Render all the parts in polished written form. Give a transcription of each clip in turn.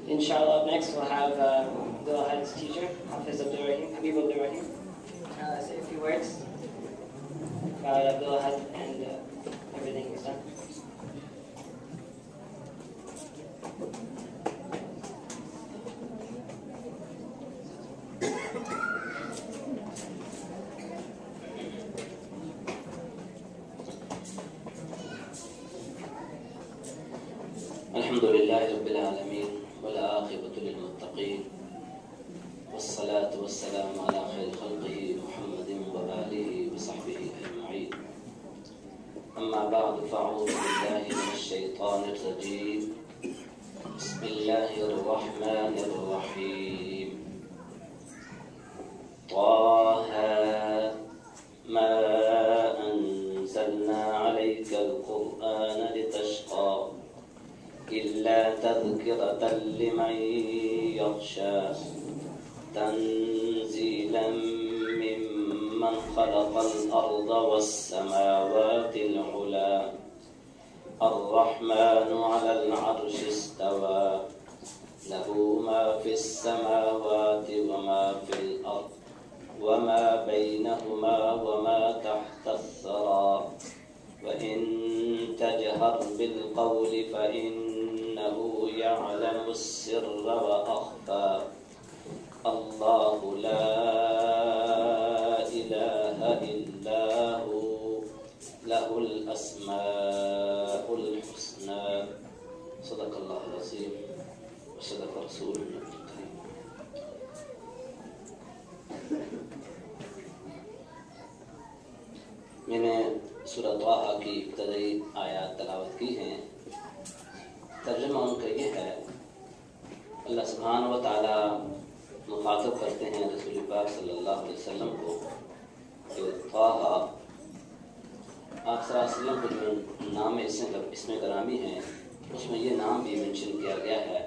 Inshallah, up next we'll have Abdul Ahad's teacher, Hafiz Abdul Rahim, Habib Abdul Rahim, say a few words about Abdul Ahad and everything he's done. الحمد لله رب العالمين والعاقبة للمتقين والصلاة والسلام على خير خلقه محمد وآله وصحبه أجمعين. أما بعد فأعوذ بالله من الشيطان الرجيم. بسم الله الرحمن الرحيم. طه ما أنزلنا عليك القرآن لتشقى إلا تذكرة لمن يخشى تنزيلا ممن خلق الأرض والسماوات العلى الرحمن على العرش استوى له ما في السماوات وما في الأرض وما بينهما وما تحت الثرى وإن تجهر بالقول فإنه يعلم السر وأخفى الله لا إله إلا هو له الأسماء الحسنى صدق الله العظيم وصدق رسوله الكريم. میں نے سورہ طٰہٰ کی ابتدائی آیات تلاوت کی ہیں. ترجمہ ان کا یہ ہے، اللہ سبحانہ و تعالیٰ مخاطب کرتے ہیں رسول پاک صلی اللہ علیہ وسلم کو کہ طٰہٰ، آپ صلی اللہ علیہ وسلم کو جو نام اسم گرامی ہیں اس میں یہ نام بھی منشن کیا گیا ہے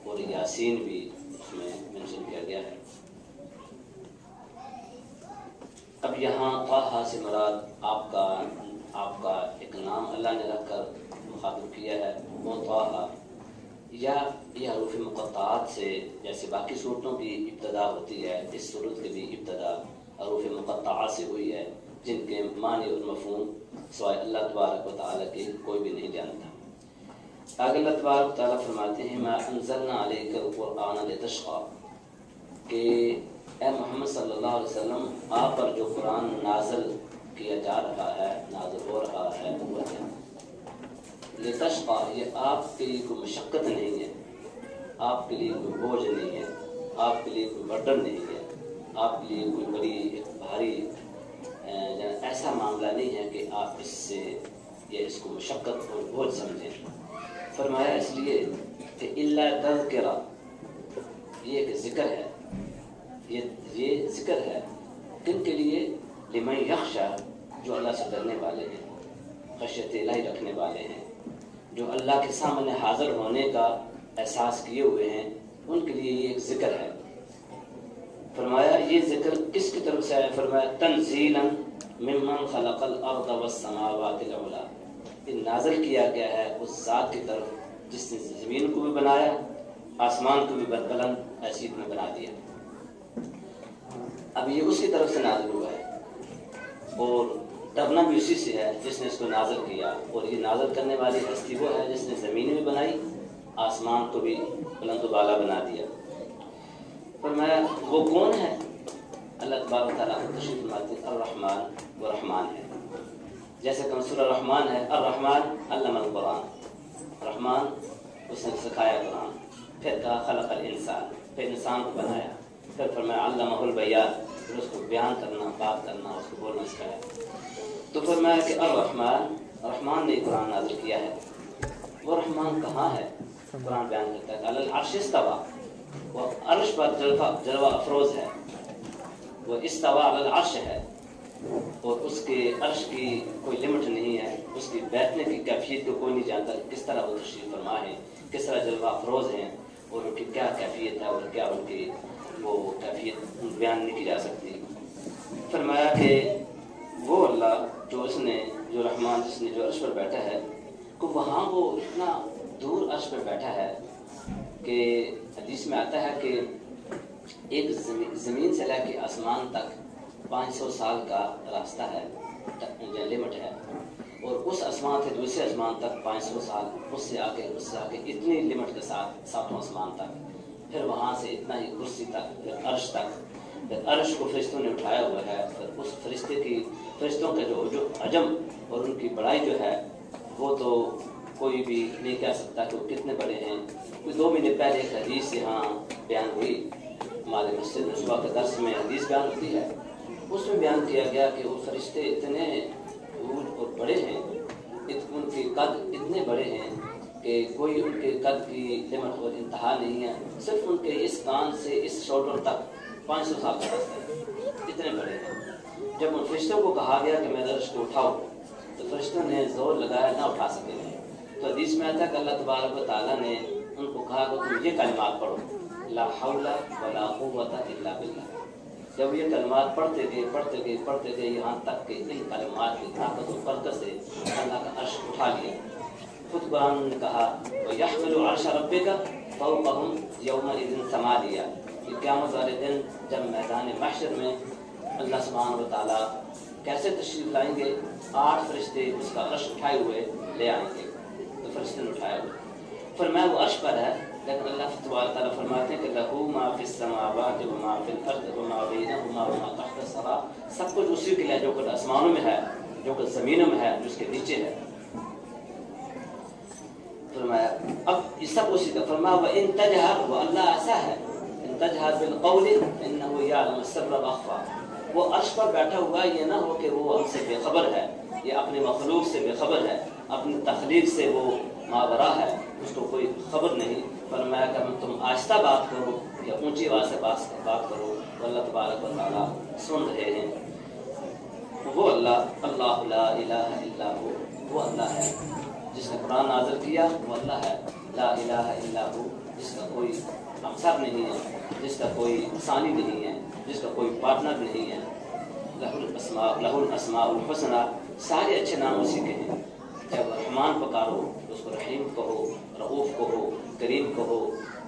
اور یاسین بھی اس میں منشن کیا گیا ہے. اب یہاں طٰہٰ سے مراد آپ کا ایک نام اللہ نے رکھ کر مخاطب کیا ہے، وہ طٰہٰ، یا یہ حروف مقطعات سے جیسے باقی صورتوں کی ابتدا ہوتی ہے، اس صورت کی بھی ابتدا حروف مقطعات سے ہوئی ہے جن کے معنی اور مفہوم سوائے اللہ تبارک و تعالیٰ کے کوئی بھی نہیں جانتا. آگے اللہ تبارک و تعالیٰ فرماتے ہیں ما انزلنا علیک القرآن لتشقى، کہ اے محمد صلی اللہ علیہ وسلم آپ پر جو قرآن نازل کیا جا رہا ہے، نازل ہو رہا ہے، وہ ہے لتشقى، یہ آپ کے لیے کوئی مشقت نہیں ہے، آپ کے لیے کوئی بوجھ نہیں ہے، آپ کے لیے کوئی برڈن نہیں ہے، آپ کے لیے کوئی بڑی بھاری ایسا معاملہ نہیں ہے کہ آپ اس کو مشقت اور بوجھ سمجھیں. فرمایا اس لیے کہ الا تذکرہ، یہ ایک ذکر ہے، یہ ذکر ہے کن کے لیے؟ لمن یخشی، جو اللہ سے ڈرنے والے ہیں، خشیت الہی رکھنے والے ہیں، جو اللہ کے سامنے حاضر ہونے کا احساس کیے ہوئے ہیں، ان کے لیے یہ ایک ذکر ہے. فرمایا یہ ذکر کس کی طرف سے ہے؟ فرمایا تنزیلا ممن خلق الارض والسماوات العلی، یہ نازل کیا گیا ہے اس ذات کی طرف جس نے زمین کو بھی بنایا، آسمان کو بھی بلند حیثیت میں بنا دیا. اب یہ اس کی طرف سے نازل ہوا ہے اور ڈرنا بھی اسی سے ہے جس نے اس کو نازل کیا، اور یہ نازل کرنے والی ہستی وہ ہے جس نے زمین بھی بنائی، آسمان کو بھی بلند و بالا بنا دیا. فرمایا وہ کون ہے؟ اللہ تبارک و تعالیٰ تشریف فرماتے ہیں الرحمن، وہ رحمان ہے. جیسے کہ سورہ الرحمن ہے، الرحمن علم القرآن، رحمان اس نے سکھایا قرآن. پھر کہا خلق الانسان، پھر انسان کو بنایا. پھر فرمایا علمہ البیان، پھر اس کو بیان کرنا، بات کرنا، اس کو بولنا سکھایا. تو فرمایا کہ الرحمن، رحمان نے قرآن نازل کیا ہے. وہ رحمان کہاں ہے؟ قرآن بیان کرتا ہے علی العرش استوى، وہ عرش پر جلوہ افروز ہے. وہ استوى علی العرش ہے اور اس کے عرش کی کوئی لمٹ نہیں ہے، اس کی بیٹھنے کی کیفیت کو کوئی نہیں جانتا، کس طرح وہ تشریف فرما ہے، کس طرح جلوہ افروز ہیں اور ان کی کیا کیفیت ہے اور کیا ان کی وہ کیفیت بیان نہیں کی جا سکتی. فرمایا کہ وہ اللہ جو رحمان جس نے جو عرش پر بیٹھا ہے، کو وہاں وہ اتنا دور عرش پر بیٹھا ہے کہ حدیث میں آتا ہے کہ ایک زمین سے لے کے آسمان تک 500 سال کا راستہ ہے، لمٹ ہے، اور اس آسمان سے دوسرے آسمان تک 500 سال، اس سے آگے اتنی لمٹ کے ساتھ 7واں آسمان تک، پھر وہاں سے اتنا ہی کرسی تک، پھر عرش تک، پھر عرش کو فرشتوں نے اٹھایا ہوا ہے، پھر اس فرشتوں کا جو حجم اور ان کی بڑائی جو ہے وہ تو کوئی بھی نہیں کہہ سکتا کہ وہ کتنے بڑے ہیں۔ کوئی 2 مہینے پہلے ایک حدیث یہاں بیان ہوئی، ہمارے مسجد میں صبح کے درس میں حدیث بیان ہوتی ہے، اس میں بیان کیا گیا کہ وہ فرشتے اتنے اونچ اور بڑے ہیں، ان کے قد اتنے بڑے ہیں کہ کوئی ان کے قد کی لمٹ اور انتہا نہیں ہے، صرف ان کے اس کان سے اس شولڈر تک 500 سال کا راستہ ہے، اتنے بڑے ہیں۔ جب ان فرشتوں کو کہا گیا کہ میں عرش کو اٹھاؤ تو فرشتوں نے زور لگایا، نہ اٹھا سکے۔ تو حدیث میں آتا ہے کہ اللہ تبارک و تعالیٰ نے ان کو کہا کہ تم یہ کلمات پڑھو، لا حول ولا قوت الا باللہ۔ جب یہ کلمات پڑھتے گئے یہاں تک کہ ان کلمات کی طاقت و برکت سے اللہ کا عرش اٹھا لیا۔ خود قرآن نے کہا وَيَحْمِلُ عَرْشَ رَبِّكَ فَوْقَهُمْ يَوْمَئِذٍ ثَمَانِيَةٌ، کہ قیامت والے دن جب میدان محشر میں اللہ سبحانہ و تعالیٰ کیسے تشریف لائیں گے، 8 فرشتے اس کا عرش اٹھائے ہوئے لے آئیں گے۔ تو فرشتے نے اٹھایا ہوئے، فرمایا وہ عرش پر ہے، لیکن اللہ تبارک تعالیٰ فرماتے ہیں کہ لہو ما فی السماوات وما فی الارض وما بینہما وما تحت الثری، سب کچھ اسی کے لیے جو کچھ آسمانوں میں ہے، جو کچھ زمینوں میں ہے، جو اس کے نیچے ہے۔ فرمایا اب یہ سب اسی کا، فرمایا وَإِن تَجْهَرْ، وہ اللہ ایسا ہے، إِن تَجْهَرْ بِالْقَوْلِ إِنَّهُ يَعْلَمُ السِّرَّ وَأَخْفَى، وہ عرش پر بیٹھا ہوا، یہ نہ ہو کہ وہ ہم سے بے خبر ہے، یہ اپنے مخلوق سے بے خبر ہے، اپنی تخلیق سے وہ ماورا ہے، اس کو کوئی خبر نہیں۔ فرمایا کہ تم آہستہ بات کرو یا اونچی آواز سے بات کرو، اللہ تبارک و تعالیٰ سن رہے ہیں۔ وہ اللہ لا الہ الا ہو، وہ اللہ ہے جس نے قرآن نازل کیا، وہ اللہ ہے لا الہ الا ہو، جس کا کوئی ہمسر نہیں ہے، جس کا کوئی ثانی نہیں ہے، جس کا کوئی پارٹنر نہیں ہے۔ لہ الاسماء الحسنى، سارے اچھے نام اسی کے ہیں۔ جب رحمان پکارو تو اس کو رحیم کہو، رؤوف کہو، کریم کہو،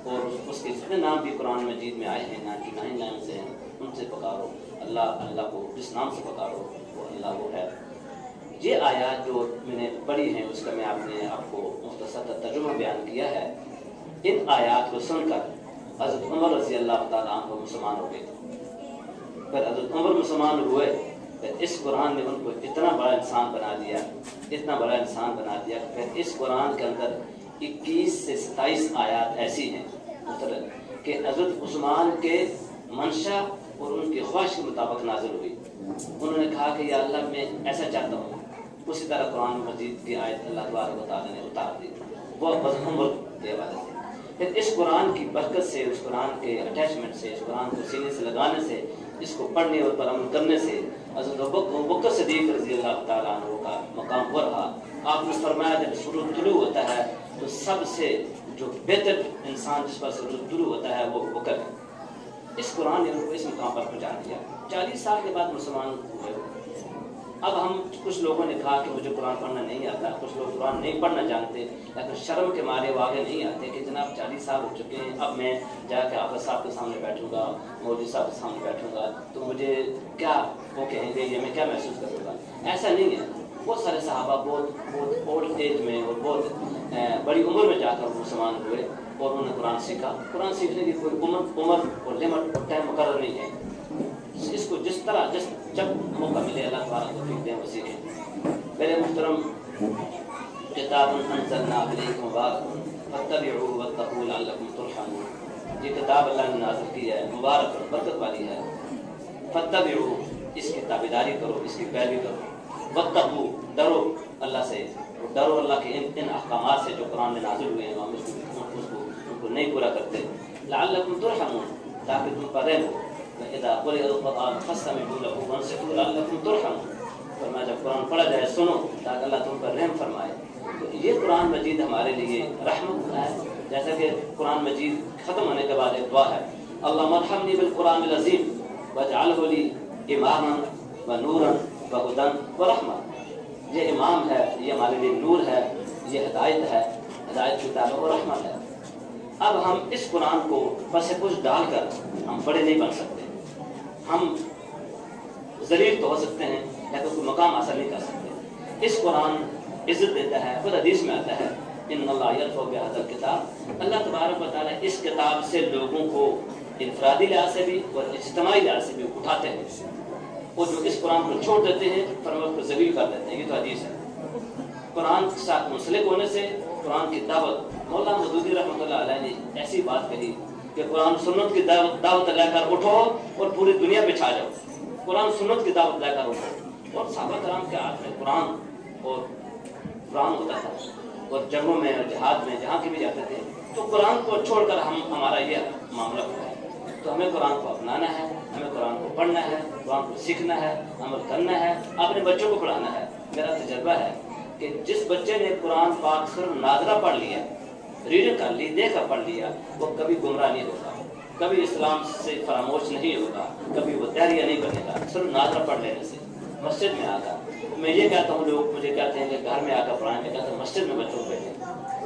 اور اس کے جتنے نام بھی قرآن مجید میں آئے ہیں 99 نام سے ہیں، ان سے پکارو۔ اللہ کو جس نام سے پکارو وہ اللہ وہ ہے۔ یہ آیات جو میں نے پڑھی ہیں اس کا میں آپ کو مختصر ترجمہ بیان کیا ہے۔ ان آیات کو سن کر حضرت عمر رضی اللہ تعالیٰ عنہ مسلمان ہو گئے تھے۔ پھر حضرت عمر مسلمان ہوئے، اس قرآن نے ان کو اتنا بڑا انسان بنا دیا، پھر اس قرآن کے اندر 21 سے 27 آیات ایسی ہیں کہ حضرت عثمان کے منشا اور ان کی خواہش کے مطابق نازل ہوئی۔ انہوں نے کہا کہ یا اللہ میں ایسا چاہتا ہوں، اسی طرح قرآن مجید کی آیت اللہ تبارک و تعالیٰ نے اتار دی، وہ حضرت عمر کے حوالے سے۔ پھر اس قرآن کی برکت سے، اس قرآن کے اٹیچمنٹ سے، اس قرآن کو سینے سے لگانے سے، اس کو پڑھنے اور پر عمل کرنے سے حضرت ابوبکر صدیق رضی اللہ تعالیٰ عنہ کا مقام ہو رہا۔ آپ نے فرمایا جب سورج طلوع ہوتا ہے تو سب سے جو بہتر انسان جس پر سورج طلوع ہوتا ہے وہ ابوبکر ہے۔ اس قرآن نے ان کو اس مقام پر پہنچا دیا۔ 40 سال کے بعد مسلمان ہوئے۔ اب ہم کچھ لوگوں نے کہا کہ مجھے قرآن پڑھنا نہیں آتا، کچھ لوگ قرآن نہیں پڑھنا جانتے، لیکن شرم کے مارے وہ آگے نہیں آتے کہ جناب 40 سال ہو چکے ہیں، اب میں جا کے حافظ صاحب کے سامنے بیٹھوں گا، مولوی صاحب کے سامنے بیٹھوں گا تو مجھے کیا وہ کہیں گے، یہ میں کیا محسوس کروں گا۔ ایسا نہیں ہے۔ بہت سارے صحابہ بہت اولڈ ایج میں اور بہت بڑی عمر میں جا کر مسلمان ہوئے اور انہوں نے قرآن سیکھا۔ قرآن سیکھنے کی کوئی عمر اور لمٹ اور ٹائم مقرر نہیں ہے۔ اس کو جس طرح جب موقع ملے اللہ تعالیٰ توفیق دیں وہ سیکھیں۔ میرے محترم، کتاب انزلنا الیکم مبارک فاتبعوہ واتقوا لعلکم ترحمون، یہ کتاب اللہ نے نازل کی ہے، مبارک اور برکت والی ہے۔ فاتبعوہ، اس کی تابعداری کرو، اس کی پیروی کرو۔ واتقوا، ڈرو اللہ سے، ڈرو اللہ کے ان احکامات سے جو قرآن میں نازل ہوئے ہیں، ہم ان کو نہیں پورا کرتے۔ لعلکم ترحمون، تاکہ تم پر رحم ہو۔ اذا قرئ القرآن فاستمعوا له وانصتوا لعلكم ترحمون، فرمایا جب قرآن پڑھا جائے سنو تاکہ اللہ تم پر رحم فرمائے۔ تو یہ قرآن مجید ہمارے لیے رحمت ہے، جیسا کہ قرآن مجید ختم ہونے کے بعد ایک دعا ہے، اللهم ارحمني بالقرآن العظیم واجعله لي اماما ونورا وهدى ورحمة۔ یہ امام ہے، یہ ہمارے لیے نور ہے، یہ ہدایت ہے، ہدایت کی کتاب اور رحمت ہے۔ اب ہم اس قرآن کو پس پش ڈال کر ہم بڑے نہیں بن سکتے. ہم ذلیل تو ہو سکتے ہیں لیکن کوئی مقام حاصل نہیں کر سکتے. اس قرآن عزت دیتا ہے. خود حدیث میں آتا ہے ان اللہ یرفع بہذا الکتاب، اللہ تبارک و تعالیٰ اس کتاب سے لوگوں کو انفرادی لحاظ سے بھی اور اجتماعی لحاظ سے بھی اٹھاتے ہیں، اور جو اس قرآن کو چھوڑ دیتے ہیں فرمان کو ذلیل کر دیتے ہیں. یہ تو حدیث ہے. قرآن کے ساتھ منسلک ہونے سے قرآن کی دعوت، مولانا مودودی رحمۃ اللہ علیہ نے ایسی بات کہی کہ قرآن سنت کی دعوت لے کر اٹھو اور پوری دنیا پہ چھا جاؤ. قرآن سنت کی دعوت لے کر اٹھو. اور صحابہ کرام کے ہاتھ میں قرآن ہوتا تھا، اور جنگوں میں اور جہاد میں جہاں کی بھی جاتے تھے تو قرآن کو چھوڑ کر ہمارا یہ معاملہ ہوتا ہے. تو ہمیں قرآن کو اپنانا ہے، ہمیں قرآن کو پڑھنا ہے، قرآن کو سیکھنا ہے، عمل کرنا ہے، اپنے بچوں کو پڑھانا ہے. میرا تجربہ ہے کہ جس بچے نے قرآن پاک صرف ناظرہ پڑھ لیا، ریڈنگ کر لی، دیکھ کر پڑھ لیا، وہ کبھی گمراہ نہیں ہوگا، کبھی اسلام سے فراموش نہیں ہوگا، کبھی وہ دہریہ نہیں بنے گا. صرف ناظرہ پڑھ لینے سے مسجد میں آ کر، میں یہ کہتا ہوں، لوگ مجھے کہتے ہیں کہ گھر میں آ کر پڑھائیں، میں کہتا ہوں مسجد میں بچوں کو بھیجیں.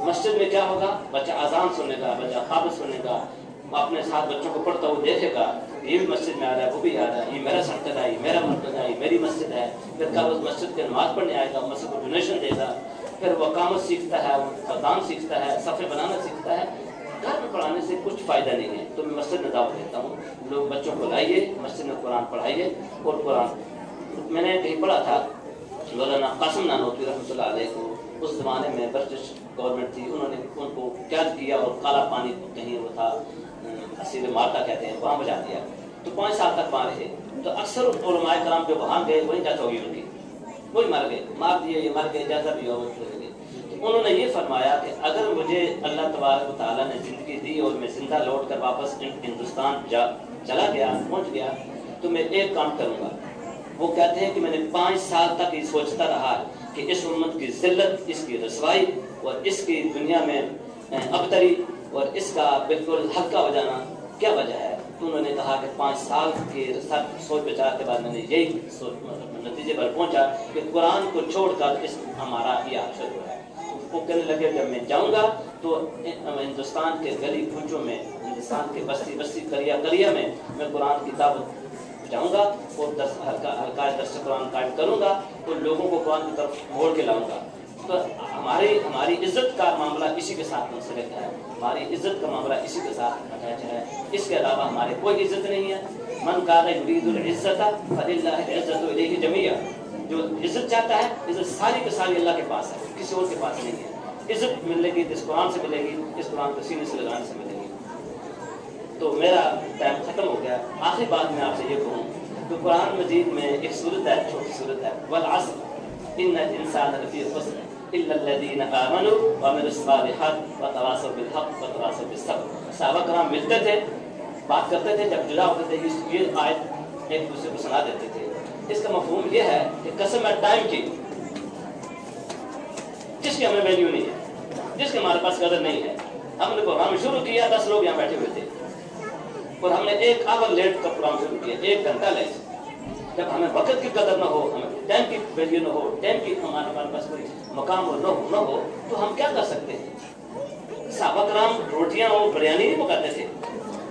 مسجد میں کیا ہوگا؟ بچہ اذان سننے گا، بچہ خواب سننے گا، اپنے ساتھ بچوں کو پڑھتا ہوا دیکھے گا، یہ بھی مسجد میں آ رہا ہے، وہ بھی آ رہا ہے، یہ میرا سرکل ہے، یہ میرا مرکز ہے، یہ میری مسجد ہے. پھر کل اس مسجد کے نماز پڑھنے آئے گا، مسجد کو ڈونیشن دے گا، پھر وہ اقامت سیکھتا ہے، اذان سیکھتا ہے، صفحے بنانا سیکھتا ہے. گھر میں پڑھانے سے کچھ فائدہ نہیں ہے. تو میں مسجد میں دعوت دیتا ہوں، لوگ بچوں کو لائیے، مسجد میں قرآن پڑھائیے. اور قرآن میں نے کہیں پڑھا تھا، مولانا قاسم نانوتوی رحمۃ اللہ علیہ کو اس زمانے میں برٹش گورنمنٹ تھی، انہوں نے ان کو قید کیا اور کالا پانی کہیں وہ تھا، اسیر مارتا کہتے ہیں، وہاں بجا دیا. تو 5 سال تک وہاں رہے. تو اکثر علماء کرام جو وہاں گئے وہی ڈیتھ ہوگی ان کی، وہی مر گئے، مار دیے، یہ مر گئے، جیسا بھی ہو چلے گئے. تو انہوں نے یہ فرمایا کہ اگر مجھے اللہ تبارک و تعالیٰ نے زندگی دی اور میں زندہ لوٹ کر واپس ہندوستان چلا گیا، پہنچ گیا، تو میں ایک کام کروں گا. وہ کہتے ہیں کہ میں نے 5 سال تک یہ سوچتا رہا کہ اس امت کی ذلت، اس کی رسوائی اور اس کی دنیا میں ابتری اور اس کا بالکل ہلکا ہو جانا کیا وجہ ہے. تو انہوں نے کہا کہ 5 سال کے سوچ بچار کے بعد میں نے یہی نتیجے پر پہنچا کہ قرآن کو چھوڑ کر ہمارا یہ حشر ہوا ہے. وہ کہنے لگے جب میں جاؤں گا تو ہندوستان کے گلی کوچوں میں، ہندوستان کے بستی کریا میں قرآن کی دعوت جاؤں گا اور ہلکا درس قرآن قائم کروں گا اور لوگوں کو قرآن کی طرف موڑ کے لاؤں گا. تو ہماری عزت کا معاملہ اسی کے ساتھ منسلک ہے، ہماری عزت کا معاملہ اسی کے ساتھ اٹیچ ہے. اس کے علاوہ ہمارے کوئی عزت نہیں ہے. من کان یرید العزت فللہ العزت الیہ جمیعا. جو عزت چاہتا ہے، عزت ساری کی ساری اللہ کے پاس ہے، کسی اور کے پاس نہیں ہے. عزت ملے گی اس قرآن سے ملے گی، اس قرآن کو سینے سے لگانے سے ملے گی. تو میرا ٹائم ختم ہو گیا. آخری بات میں آپ سے یہ کہوں کہ قرآن مجید میں ایک سورت ہے، چھوٹی سورت ہے، والعصر ان الانسان لفی خسر الا الذین آمنوا وعملوا الصالحات وتواصوا بالحق وتواصوا بالصبر. صحابہ کرام ملتے تھے، بات کرتے تھے، جب جدا ہوتے تھے یہ آیت ایک دوسرے کو سنا دیتے تھے. اس کا مفہوم یہ ہے کہ قسم ہے ٹائم کی، جس کی ہمیں ویلیو نہیں ہے، جس کی ہمارے پاس قدر نہیں ہے. ہم نے پروگرام شروع کیا، 10 لوگ یہاں بیٹھے ہوئے تھے اور ہم نے 1 آور لیٹ کا پروگرام شروع کیا، 1 گھنٹہ لیٹ. جب ہمیں وقت کی قدر نہ ہو، ہمیں ٹائم کی ویلیو نہ ہو، ٹائم کی ہمارے پاس کوئی مقام نہ ہو تو ہم کیا کر سکتے ہیں. صحابہ کرام روٹیاں اور بریانی نہیں پکاتے تھے،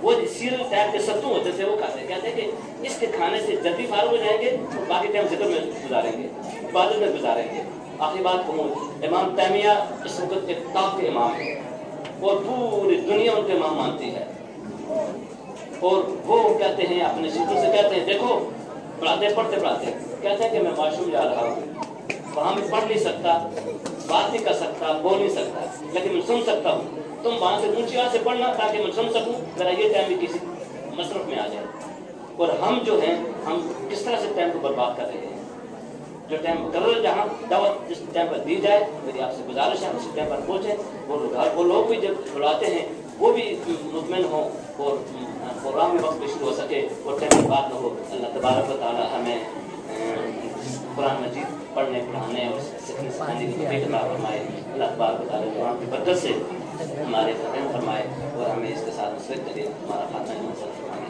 وہ سیریل ٹائپ کے ستو ہوتے تھے، وہ کہتے ہیں کہ اس کے کھانے سے جلدی فارغ ہو جائیں گے اور باقی ٹائم ذکر میں گزاریں گے، عبادت میں گزاریں گے. آخری بات کہوں، امام تیمیہ اس وقت ایک ٹاپ کے امام ہے اور پوری دنیا ان کے امام مانتی ہے. اور وہ کہتے ہیں اپنے شیخوں سے کہتے ہیں، دیکھو پڑھتے کہتے ہیں کہ میں معشوم جا رہا ہوں، وہاں میں پڑھ نہیں سکتا، بات نہیں کر سکتا، بول نہیں سکتا، لیکن میں سن سکتا ہوں. تم وہاں سے اونچی آواز سے پڑھنا تاکہ میں سن سکوں، میرا یہ ٹائم بھی کسی مصرف میں آ جائے. اور ہم جو ہیں، ہم کس طرح سے ٹائم کو برباد کر رہے ہیں. جو ٹائم مقرر جہاں دعوت جس ٹائم پر دی جائے، میری آپ سے گزارش ہے اسی ٹائم پر پہنچیں. وہ لوگ بھی جب بلاتے ہیں وہ بھی مطمئن ہوں اور پروگرام بھی وقت پہ شروع ہو سکے اور ٹائم کی بات نہ ہو. اللہ تبارک و تعالیٰ ہمیں قرآن مجید پڑھنے، پڑھانے اور سیکھنے سکھانے کی توفیق عطا فرمائے. اللہ تبارک و تعالیٰ قرآن کی برکت سے ہمارے فتح فرمائے اور ہمیں اس کے ساتھ مسلط کرے، ہمارا خاتمہ فرمائے.